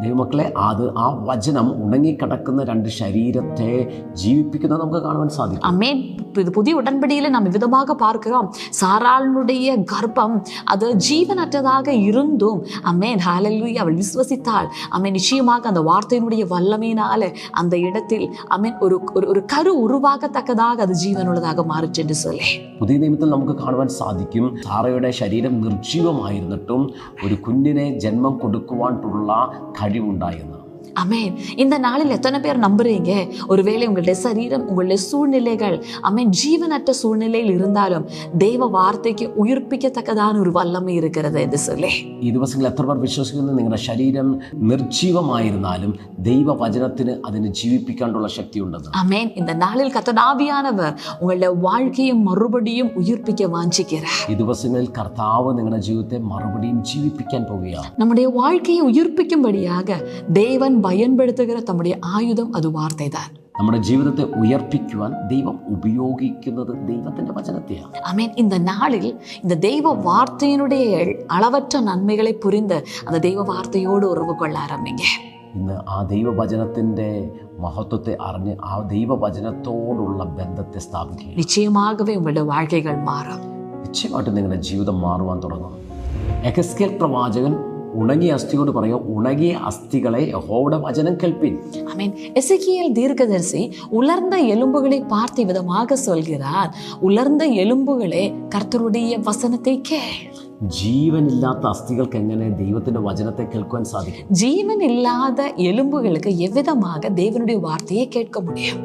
ദൈവമക്കളെ, അത് ആ വചനം ഉണങ്ങിക്കിടക്കുന്ന 2 ശരീരത്തെ ജീവിപ്പിക്കുന്നത് നമുക്ക് കാണുവാൻ സാധിക്കും. ஆமென். இது புதிய உடன்படியில நாம் விதமாக பார்க்கிறோம். சாராளுடைய கர்ப்பம் அது ஜீவனற்றதாக இருந்தும் ஆமென் ஹல்லேலூயா அவள் விசுவசித்தாள். ஆமென். நிச்சயமாக அந்த வார்த்தையினுடைய வல்லமையினால அந்த இடத்தில் ஆமென் ஒரு கரு உருவாகத்தக்கதாக அது ஜீவனுள்ளதாக மாறிச்சு என்று சொல்லி. പുതിയ നിയമത്തിൽ നമുക്ക് കാണുവാൻ സാധിക്കും, സാറയുടെ ശരീരം നിർജീവമായിരുന്നിട്ടും ഒരു കുഞ്ഞിനെ ജന്മം കൊടുക്കുവാനുള്ള കഴിവുണ്ടായിരുന്നു. ஆமென். இந்த நாளில் எத்தனை பேர் நம்புறீங்க, ஒருவேளை உங்களுடைய சரீரம் உங்களுடைய சூழ்நிலைகள் ஆமென் ஜீவனற்ற சூழ்நிலையில் இருந்தாலும் தெய்வ வார்த்தைக்கு உயிர்ப்பிக்கத்தக்கதான ஒரு வல்லமை இருக்கிறது என்று சொல்லி. ഈ ദിവസങ്ങളിൽ എത്ര പേർ വിശ്വസിക്കുന്നു നിങ്ങളുടെ ശരീരം നിർജീവമായിരുന്നാലും ദൈവവചനത്തിന് അതിനെ ജീവിപ്പിക്കാനുള്ള ശക്തി ഉണ്ടെന്ന്? ஆமென். இந்த நாளில் கர்த்தர் ஆவியானவர் உங்களுடைய வாழ்க்கையை மறுபடியும் உயிர்ப்பிக்க வாஞ்சிக்கிறார். ഈ ദിവസങ്ങളിൽ കർത്താവ് നിങ്ങളുടെ ജീവിതത്തെ മറുപടിയും ജീവിപ്പിക്കാൻ പോവുകയാണ്. நம்முடைய வாழ்க்கையை உயிர்ப்பிக்கும்படியாக தேவன் பயன்படுத்துகிற தம்முடைய ஆயுதம் அது வார்த்தை தான். നമ്മുടെ ജീവിതത്തെ ഉയർപ്പിക്കുവാൻ ദൈവം ഉപയോഗിക്കുന്നത് ദൈവത്തിന്റെ വചനത്തെയാണ്. ஆமென். இந்த நாளில் இந்த தெய்வ வார்த்தையினுடைய அளவற்ற நன்மைகளை புரிந்து அந்த தெய்வ வார்த்தையோடு உறவு கொள்ள ஆரம்பிங்க. ഇന്ന് ആ ദൈവവചനത്തിന്റെ മഹത്വത്തെ അറിഞ്ഞ് ആ ദൈവവചനത്തോടുള്ള ബന്ധത്തെ സ്ഥാപിക്കുക. நிச்சயமாகவே உங்களுடைய வாழ்க்கைகள் மாறும். നിശ്ചയമായിട്ടും നിങ്ങളുടെ ജീവിതം മാറുവാൻ തുടങ്ങും. യെഹെസ്കേൽ പ്രവാചകൻ ഉണങ്ങിയ അസ്ഥിയോട് പറയും, ഉണങ്ങിയ അസ്ഥികളെ യഹോവയുടെ വചനം കേൾപ്പിൻ. ஆமென். எசேக்கியேல் தீர்க்கதரிசி உலர்ந்த எலும்புகளை பார்த்த விதமாக சொல்கிறார், உலர்ந்த எலும்புகளே கர்த்தருடைய வசனத்தை கேள். ജീവനില്ലാത്ത അസ്ഥികൾക്ക് എങ്ങനെ ദൈവത്തിന്റെ വചനത്തെ കേൾക്കുവാൻ സാധിക്കും? ஜீவன் இல்லாத எலும்புகளுக்கு எவ்விதமாக தேவனுடைய வார்த்தையை கேட்க முடியும்?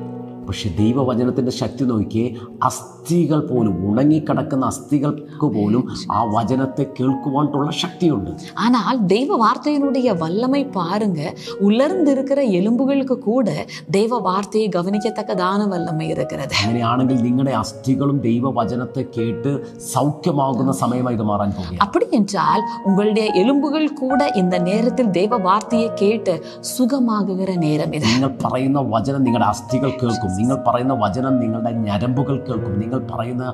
പക്ഷെ ദൈവവചനത്തിന്റെ ശക്തി നോക്കിയേ, അസ്ഥികൾ പോലും ഉണങ്ങിക്കിടക്കുന്ന അസ്ഥികൾക്ക് പോലും ആ വചനത്തെ കേൾക്കുവാനുള്ള ശക്തിയുണ്ട്. ஆனால் தெய்வ வார்த்தையினுடைய வல்லமை பாருங்க, உலர்ந்து இருக்கிற எலும்புகளுக்கு கூட தெய்வ வார்த்தையை கவனிக்கத்தக்கதான வல்லமை இருக்கிறது. അങ്ങനെയാണെങ്കിൽ നിങ്ങളുടെ അസ്ഥികളും ദൈവവചനത്തെ കേട്ട് സൗഖ്യമാകുന്ന സമയമായി ഇത് മാറാൻ പോകുകയാണ്. அப்படி என்றால் உங்களுடைய எலும்புகள் கூட இந்த நேரத்தில் தெய்வ வார்த்தையை கேட்டு சுகமாகுகிற நேரம் இது. നിങ്ങൾ പറയുന്ന വചനം നിങ്ങളുടെ അസ്ഥികൾ കേൾക്കും. നിങ്ങൾ പറയുന്ന വചനം നിങ്ങളുടെ ഞരമ്പുകൾ കേൾക്കും. നിങ്ങൾ പറയുന്ന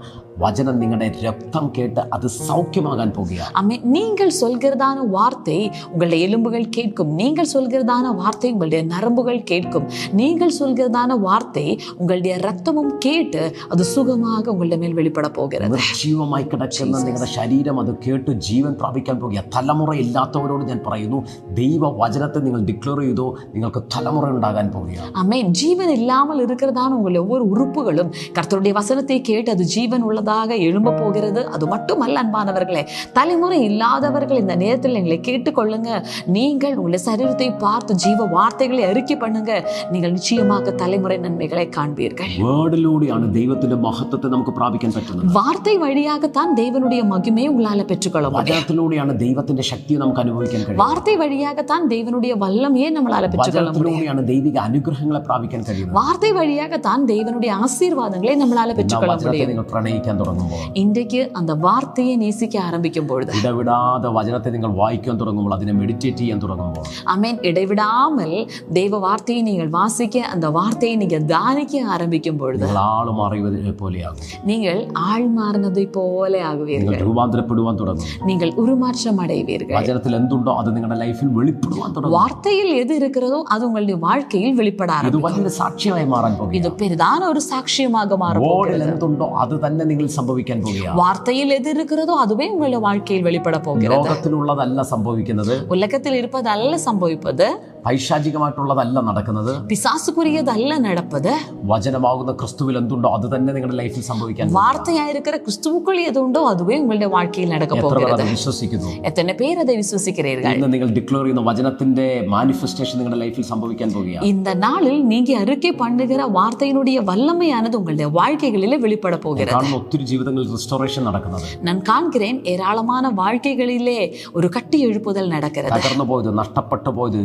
വചനം നിങ്ങളുടെ രക്തം കേട്ട് അത് സൗഖ്യമാകാൻ പോകുകയാണ്. ஆமென். நீங்கள் சொல்கிறதான வார்த்தை உங்களுடைய எலும்புகள் கேட்கும். நீங்கள் சொல்கிறதான வார்த்தை உங்களுடைய நரம்புகள் கேட்கும். நீங்கள் சொல்கிறதான வார்த்தை உங்களுடைய ரத்தமும் கேட்டு அது சுகமாக உங்களுடைய மேல் வெளிப்பட போகிறது. നിർജീവമായി കിടക്കുന്ന നിങ്ങളുടെ ശരീരം അത് കേട്ട് ജീവൻ പ്രാപിക്കാൻ പോകുക. തലമുറയില്ലാത്തവരോട് ഞാൻ പറയുന്നു, ദൈവ വചനത്തെ നിങ്ങൾ ഡിക്ലെയർ ചെയ്തോ, നിങ്ങൾക്ക് തലമുറ ഉണ്ടാകാൻ പോകുകയാണ്. ஆமென். ஜீவன் இல்லாமல் இருக்கிறதான உங்களுடைய ஒவ்வொரு உறுப்புகளும் கர்த்தருடைய வசனத்தை கேட்டு அது ஜீவன் உள்ளதாக எழும்ப போகிறது. அது மட்டுமல்ல அன்பானவர்களே, தலைமுறை இல்லாதவர்கள் இந்த நேரத்தில் எங்களை கேட்டுக்கொள்ளுங்க. நீங்கள் உங்களுடைய சரீரத்தை பார்த்து ஜீவ வார்த்தைகளை அறிக்கை பண்ணுங்க. நீங்கள் நிச்சயமாக தலைமுறை நன்மைகளை காண்பீர்கள். വേർഡിലൂടെയാണ് ദൈവത്തിന്റെ മഹത്വത്തെ നമുക്ക് പ്രാപിക്കാൻ പറ്റുന്നത്. வார்த்தை வழியாகத்தான் தேவனுடைய மகிமையை உங்களால பெற்றுக்கொள்ள முடியும். വചനത്തിലൂടെയാണ് ദൈവത്തിന്റെ ശക്തിയെ നമുക്ക് അനുഭവിക്കാൻ കഴിയും. வார்த்தை வழியாகத்தான் தேவனுடைய வல்லமையை நம்மளால பெற்றுக்கொள்ள முடியும். വചനത്തിലൂടെയാണ് ദൈവിക അനുഗ്രഹങ്ങളെ പ്രാപിക്കാൻ കഴിയുന്നത്. வார்த்தை வழியாகத்தான் தேவனுடைய ஆசீர்வாதங்களை நம்மளால பெற்றுக்கொள்ள முடியும். നിങ്ങൾ പ്രണയിക്കാൻ തുടങ്ങുമ്പോൾ, இன்றைக்கு அந்த வார்த்தையை நேசிக்க ஆரம்பிக்கும் பொழுது, ഇടവിടാതെ വചനത്തെ നിങ്ങൾ വായിക്കാൻ തുടങ്ങുമ്പോൾ, അതിനെ മെഡിറ്റേറ്റ് ചെയ്യാൻ തുടങ്ങുമ്പോൾ, ஆமென், இடைவிடாமல் தேவ வார்த்தையை நீங்கள் வாசிக்க, அந்த வார்த்தையை நீங்க தியானிக்க ஆரம்பிக்கும் பொழுது നിങ്ങൾ ആള് മാറിയവരെ പോലെയാകും. நீங்கள் ஆள் മാറുന്നதை പോലെ നിങ്ങൾ ആകുവീர்கள். രൂപാന്തരപ്പെടുവാൻ തുടങ്ങും. நீங்கள் உருமாற்றம் அடைவீர்கள். വചനത്തിൽ എന്തുണ്ടോ അത് നിങ്ങളുടെ ലൈഫിൽ വെളിപ്പെടുവാൻ തുടങ്ങും. வார்த்தையில் எது இருக்கிறதோ அது உங்களுடைய வாழ்க்கையில் வெளிப்பட ഇത് ஆரம்பிக்கும். വലിയൊരു സാക്ഷ്യമായി മാറാൻ പോകും. இது பெரிதான ஒரு சாட்சியமாக மாறும். വേർഡിൽ എന്തുണ്ടോ അത് തന്നെ നിങ്ങൾ സംഭവിക്കാൻ പോകുകയാണ്. வார்த்தையில் எது இருக்கிறதோ அதுவே உங்களுடைய வாழ்க்கையில் வெளிப்பட போகிறது. ലോകത്തിലുള്ളതല്ല സംഭവിക്കുന്നത്, உலகத்தில் இருப்பதல்ல சம்பவிப்பது, പൈശാചികമായിട്ടുള്ളതല്ല നടക്കുന്നത്, பிசாசுக்குரியதல்ல நடப்பது. വചനമാകുന്ന ക്രിസ്തുവിൽ എന്തുണ്ടോ അത് തന്നെ നിങ്ങളുടെ ലൈഫിൽ സംഭവിക്കാൻ. வார்த்தையா இருக்கிற கிறிஸ்துவுக்குள் எது உண்டோ அதுவே உங்களுடைய வாழ்க்கையில் நடக்க എത്ര പേർ போகிறது. അത് വിശ്വസിക്കുന്നു? எத்தனை பேர் அதை விசுவசிக்கிறீர்கள்? ഇന്ന് നിങ്ങൾ ഡിക്ലെയർ ചെയ്യുന്ന വചനത്തിന്റെ മാനിഫെസ്റ്റേഷൻ നിങ്ങളുടെ ലൈഫിൽ സംഭവിക്കാൻ പോകുകയാണ്. இந்த நாளில் நீங்க அறிக்கை பண்ணுகிற வார்த்தையினுடைய வல்லமையானது உங்களுடைய வாழ்க்கைகளிலே வெளிப்பட போகிறது. കാണുന്ന ഒത്തിരി ജീവിതങ്ങളിൽ റിസ്റ്റോറേഷൻ നടക്കുന്നത്, நான் காண்கிறேன் ஏராளமான வாழ்க்கைகளிலே ஒரு கட்டி எழுப்புதல் நடக்கிறது. തകർന്നു പോയത്, നഷ്ടപ്പെട്ടു പോയത്,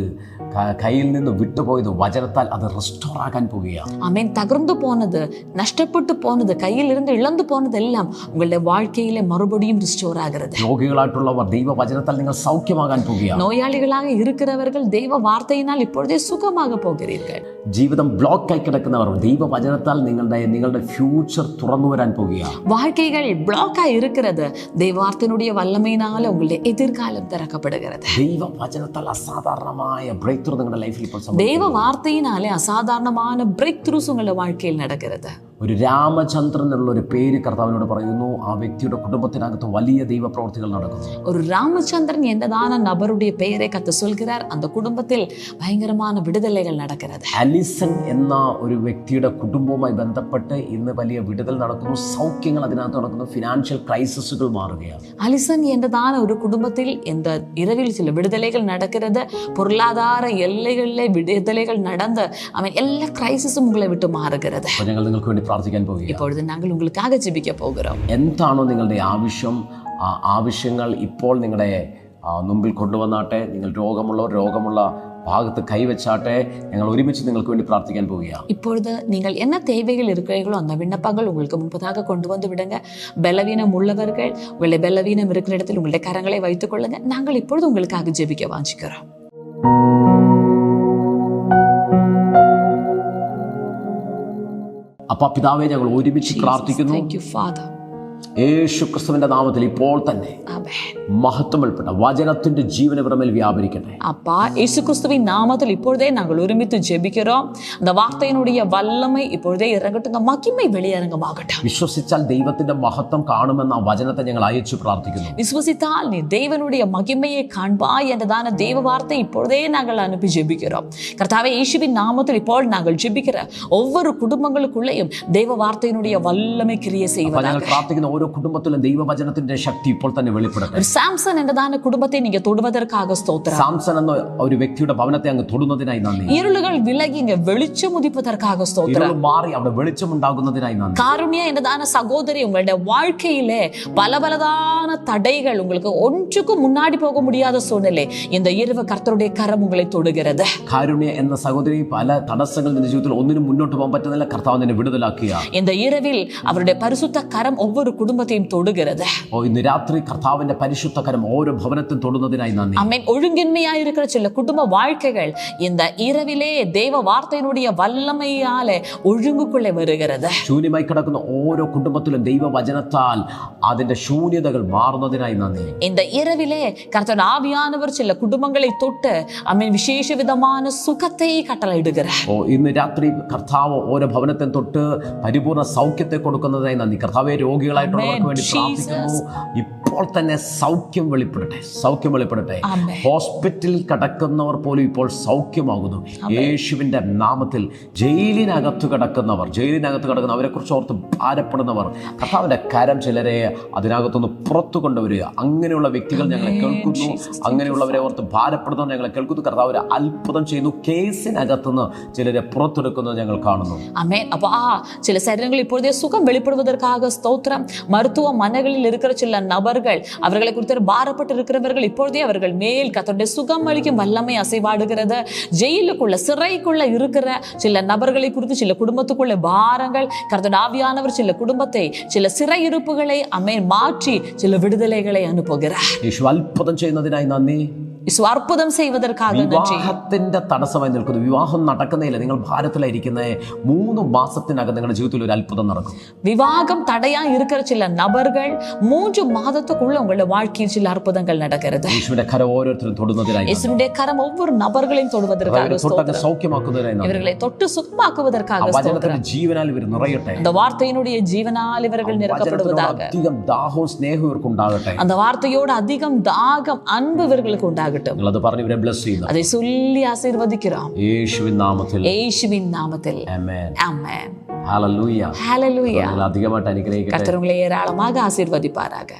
കയ്യിൽ നിന്ന് വിട്ടുപോയത് വചനത്താൽ അത് റിസ്റ്റോർ ആകാൻ പോകുകയാണ്. ஆமென். தகர்ந்து போனது, நஷ்டப்பட்டு போனது, கையில் இருந்து இழந்து போனது எல்லாம் உங்களுடைய வாழ்க்கையிலே மறுபடியும் ரிஸ்டோர் ஆகிறது. രോഗികളായിട്ടുള്ളവർ ദൈവ വചനത്താൽ നിങ്ങൾ സൗഖ്യമാകാൻ പോകുകയാണ്. நோயாளிகளாக இருக்கிறவர்கள் தெய்வ வார்த்தையினால் இப்பொழுதே சுகமாக போகிறீர்கள். ജീവിതം ബ്ലോക്കായി കിടക്കുന്നവർ ദൈവ വചനത്താൽ നിങ്ങളുടെ ഫ്യൂച്ചർ തുറന്നു വരാൻ പോകുകയാണ്. வாழ்க்கைகள் பிளாக்கா இருக்கிறது, தெய்வ வார்த்தையினுடைய வல்லமையினால உங்களுடைய எதிர்காலம் திறக்கப்படுகிறது. ദൈവ വചനത്താൽ അസാധാരണമായ ബ്രേക്ക് ത്രൂ നിങ്ങളുടെ ലൈഫിൽ ഇപ്പോൾ സംഭവിക്കും. தெய்வ வார்த்தையினாலே அசாதாரணமான பிரேக் த்ரூஸ் உங்களுடைய வாழ்க்கையில் நடக்கிறது. ഒരു രാമചന്ദ്രൻ എന്നുള്ള ഒരു പേര് കർത്താവിനോട് പറയുന്നു. ആ വ്യക്തിയുടെ കുടുംബത്തിനകത്ത് വലിയ ദൈവപ്രവൃത്തികൾ നടക്കുന്നു. ஒரு ராமச்சந்திரன் என்றதான நபருடைய பெயரை கர்த்தர் சொல்கிறார். அந்த குடும்பத்தில் பயங்கரமான விடுதலைகள் நடக்கிறது. അലിസൺ എന്ന ഒരു വ്യക്തിയുടെ കുടുംബവുമായി ബന്ധപ്പെട്ട് ഇന്ന് വലിയ വിടുതൽ നടക്കുന്നു. സൗഖ്യങ്ങൾ അതിനകത്ത് നടക്കുന്നു. ഫിനാൻഷ്യൽ ക്രൈസിസുകൾ മാറുകയാണ്. அலிசன் என்றதான ஒரு குடும்பத்தில் இந்த இரவில் சில விடுதலைகள் நடக்கிறது. பொருளாதார எல்லைகளிலே விடுதலைகள் நடந்து அவன் எல்லா கிரைசிஸும் உங்களை விட்டு மாறுகிறது. അപ്പോൾ ഞങ്ങൾ നിങ്ങൾക്ക് വേണ്ടി പ്രാർത്ഥിക്കാൻ പോകുകയാണ്. இப்பொழுது நாங்கள் உங்களுக்காக ஜெபிக்க போகிறோம். എന്താണോ നിങ്ങളുടെ ആവശ്യം, ആ ആവശ്യങ്ങൾ ഇപ്പോൾ നിങ്ങളുടെ മുമ്പിൽ കൊണ്ടുവന്നാട്ടെ. നിങ്ങൾ രോഗമുള്ള ഭാഗത്ത് കൈവച്ചാട്ടെ. ഞങ്ങൾ ഒരുമിച്ച് നിങ്ങൾക്ക് വേണ്ടി പ്രാർത്ഥിക്കാൻ പോവുകയാണ്. இப்பொழுது நீங்கள் என்ன தேவைகள் இருக்கிறீர்களோ அந்த விண்ணப்பங்கள் உங்களுக்கு முன்பதாக கொண்டு வந்து விடுங்க. பலவீனம் உள்ளவர்கள் உங்களுடைய பலவீனம் இருக்கிற இடத்தில் உங்களுடைய கரங்களை வைத்துக் கொள்ளுங்க. நாங்கள் இப்பொழுது உங்களுக்காக ஜெபிக்க வாஞ்சிக்கிறோம். അപ്പ പിതാവേ, ഞങ്ങൾ ഒരുമിച്ച് പ്രാർത്ഥിക്കുന്നു. Thank you, Father. യേശു ക്രിസ്തുവിന്റെ നാമത്തിൽ ഇപ്പോൾ തന്നെ മഹത്വം വെളിപ്പെട്ട വചനത്തിന്റെ ജീവൻ ഇവരുടെ മേൽ വ്യാപരിക്കട്ടെ. அப்பா, இயேசு கிறிஸ்துவின் நாமத்தில் இப்பொழுதே நாங்கள் ஒருமித்து ஜெபிக்கிறோம். அந்த வார்த்தையினுடைய வல்லமை இப்பொழுதே இறங்கட்டும். அந்த மகிமை வெளியரங்கமாகட்டும். വിശ്വസിച്ചാൽ ദൈവത്തിന്റെ മഹത്വം കാണുമെന്ന വചനത്തെ ഞങ്ങൾ അയച്ചു പ്രാർത്ഥിക്കുന്നു. விசுவசித்தால் நீ தேவனுடைய மகிமையை காண்பாய் என்றதான தேவ வார்த்தை இப்பொழுதே நாங்கள் அனுப்பி ஜெபிக்கிறோம். கர்த்தாவே, இயேசுவின் நாமத்தில் ഇപ്പോൾ நாங்கள் ஜெபிக்கிற ஒவ்வொரு குடும்பங்களுக்குள்ளேயும் தேவ வார்த்தையினுடைய வல்லமை கிரியை செய்வதாக. ഞങ്ങൾ പ്രാർത്ഥിക്കുന്ന ഓരോ കുടുംബത്തിലും ദൈവവചനത്തിന്റെ ശക്തി ഇപ്പോൾ തന്നെ വെളിപ്പെടട്ടെ. സാംസൺ എന്നതാണ് കുടുംബത്തെ നീங்க தொடுவதற்காக ஸ்தோத்திரம். സാംസൺ എന്ന ഒരു വ്യക്തിയുടെ ഭവനത്തെ അങ്ങ് തൊടുന്നതിനായി നന്ദി. ഇരുളുകൾ വിലകി ഇങ്ങ വെളിച്ചം ഉദിப்பதற்காக സ്തോത്രം. ഇരുൾ മാറി അവിടെ വെളിച്ചം ഉണ്ടാകുന്നതിനായി നന്ദി. காருண்ய എന്നதான சகோதரி, உங்களுடைய வாழ்க்கையிலே பலதான தடைகள், உங்களுக்கு ஒன்றுக்கும் முன்னாடி போக முடியாத சூழ்நிலை, இந்த இரவு கர்த்தருடைய கரம் உங்களை தொடுகிறது. കാരുണ്യ എന്ന സഹോദരി പല തടസ്സങ്ങൾ നിന്റെ ജീവിതത്തിൽ ഒന്നിനും മുന്നോട്ട് പോകാൻ പറ്റുന്നില്ല. കർത്താവ് നിന്നെ വിടുതലാക്കുക. இந்த இரவில் அவருடைய பரிசுத்த கரம் ஒவ்வொரு குடும்பத்தையும் தொடுகிறது. ഇന്ന് രാത്രി കർത്താവിന്റെ പരിശുദ്ധ കരം ഓരോ ഭവനത്തിൽ തൊടുന്നതിനായി നന്ദി. ஆமென். ஒழுங்கின்மையா இருக்கிற சில குடும்ப வாழ்க்கைகள் இந்த இரவிலே தேவ வார்த்தையினுடைய வல்லமையாலே ஒழுங்குக்குள்ளே வருகிறது. ശൂന്യമായി കിടക്കുന്ന ഓരോ കുടുംബത്തിലും ദൈവവചനത്താൽ അതിന്റെ ശൂന്യതകൾ മാറുന്നതിനായി നന്ദി. இந்த இரவிலே கர்த்தர் ஆவியானவர் சில குடும்பங்களை தொட்டு ஆமென் விசேஷ விதமான சுகத்தை கட்டளையிடுகிறார். ഇന്ന് രാത്രി കർത്താവ് ഓരോ ഭവനത്തെ തൊട്ട് പരിപൂർണ സൗഖ്യത്തെ കൊടുക്കുന്നതായി നന്ദി. കർത്താവെ, രോഗികളായിട്ടുള്ളവർക്ക് വേണ്ടി പ്രാർത്ഥിക്കുന്നു. ഇപ്പോൾ തന്നെ സൗഖ്യം വെളിപ്പെടട്ടെ, സൗഖ്യം വെളിപ്പെടട്ടെ. ഹോസ്പിറ്റലിൽ കിടക്കുന്നവർ പോലും ഇപ്പോൾ സൗഖ്യമാകുന്നു യേശുവിന്റെ നാമത്തിൽ. ജയിലിനകത്ത് കിടക്കുന്നവർ, അവരെ കുറിച്ച് ഓർത്ത് ഭാരപ്പെടുന്നവർ, കർത്താവിന്റെ കരം ചിലരെ അതിനകത്തുനിന്ന് പുറത്തു കൊണ്ടുവരിക. അങ്ങനെയുള്ള വ്യക്തികൾ ഞങ്ങളെ കേൾക്കുന്നു, അങ്ങനെയുള്ളവരെ ഓർത്ത് ഭാരപ്പെടുന്നവർ ഞങ്ങളെ കേൾക്കുന്നു. കർത്താവ് ഒരു അത്ഭുതം ചെയ്യുന്നു. കേസിനകത്തുനിന്ന് ചിലരെ പുറത്തെടുക്കുന്നത് ഞങ്ങൾ കാണുന്നു. ஆமென். அப்போ சில சரீரங்கள் இப்பொழுதே சுகம் வெளிப்படுவதற்காக ஸ்தோத்திரம். மருத்துவமனைகளில் இருக்கிற சில நபர்கள், அவர்களை குறித்து பாரப்பட்டு இருக்கிறவர்கள், இப்பொழுதே அவர்கள் மேல் கர்த்தருடைய சுகம் அளிக்கும் வல்லமை அசைவாடுகிறது. ஜெயிலுக்குள்ள, சிறைக்குள்ள இருக்கிற சில நபர்களை குறித்து, சில குடும்பத்துக்குள்ள பாரங்கள், கர்த்தருடைய ஆவியானவர் சில குடும்பத்தை, சில சிறையிருப்புகளை ஆமென் மாற்றி சில விடுதலைகளை அனுப்புகிறார். യേശു അത്ഭുതം ചെയ്യുന്നതിനായി നന്ദി. അത്ഭുതം ചെയ്വதற்காக വിവാഹത്തിന്റെ തടസ്സമായി നിൽക്കുന്നു. വിവാഹം നടക്കുന്നില്ല, നിങ്ങൾ ഭാരത്തിലായിരിക്കുന്ന 3 മാസത്തിനകം നിങ്ങളുടെ ജീവിതത്തിൽ ഒരു അത്ഭുതം നടക്കും. விவாகம் தடையா இருக்கிற சில நபர்கள் 3 மாதத்துக்குள்ள உங்களுடைய வாழ்க்கையில் சில அற்புதங்கள் நடக்கிறது. യേശുവിന്റെ കരം ഓരോരുത്തരും തൊടുന്നതിനായി, യേശുവിന്റെ കരം ഒவ்வொரு നபர்களையும் தொடுவதற்காக ஸ்தோத்திரம். സൗഖ്യമാക്കുന്നതിനായി, இவர்களை தொட்டு சுகமாக்குவதற்காக വചനത്തിന്റെ ജീവനാൽ ഇവർ നിറയട്ടെ. அந்த வார்த்தையினுடைய ஜீவனால் இவர்கள் நிரப்பப்படுவதாக. അധികം ദാഹവും സ്നേഹവും ഇവർക്ക് ഉണ്ടാകട്ടെ. அந்த வார்த்தையோடு அதிகம் தாகம் அன்பு இவர்களுக்கு உண்டாகட்டும். നിങ്ങളത് പറഞ്ഞ് ഇവരെ ബ്ലസ് ചെയ്യുന്നു. அதை சொல்லி ஆசீர்வதிக்கிறோம் യേശുവിൻ നാമത്തിൽ. യേശുവിൻ നാമത്തിൽ. ആമേൻ. ആമേൻ. ഹല്ലേലൂയ. ഹല്ലേലൂയ. അധികമായിട്ട് അനുഗ്രഹിക്കട്ടെ. കർത്തർ ഉങ്ങളെ ഏരാളமாக ஆசீர்வதிப்பாராக.